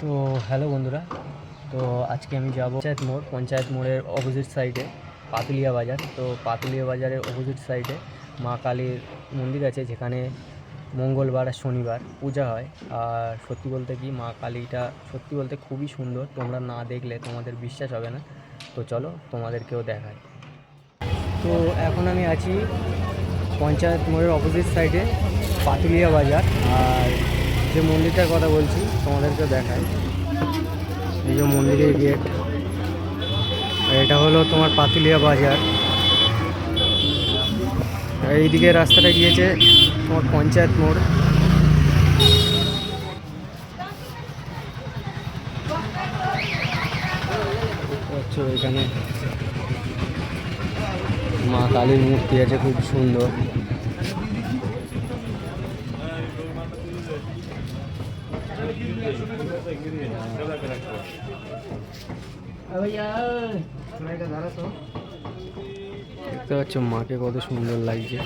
তো হ্যালো বন্ধুরা, তো আজকে আমি যাব পঞ্চায়েত মোড়ের অপোজিট সাইডে পাতুলিয়া বাজার। তো পাতুলিয়া বাজারের অপোজিট সাইডে মা কালীর মন্দির আছে, যেখানে মঙ্গলবার আর শনিবার পূজা হয়। আর সত্যি বলতে কি, মা কালীটা সত্যি বলতে খুবই সুন্দর, তোমরা না দেখলে তোমাদের বিশ্বাস হবে না। তো চলো তোমাদেরকেও দেখাই। তো এখন আমি আছি পঞ্চায়েত মোড়ের অপোজিট সাইডে পাতুলিয়া বাজার। আর যে মন্দিরটার কথা বলছি তোমাদেরকেও দেখাই। এই যে মন্দিরের গেট, এটা হলো তোমার পাতুলিয়া বাজার। এইদিকে রাস্তাটা গিয়েছে তোমার পঞ্চায়েত মোড়। এখানে মা কালীর মূর্তি আছে, খুব সুন্দর। দেখতে পাচ্ছ মাকে কত সুন্দর লাগছে।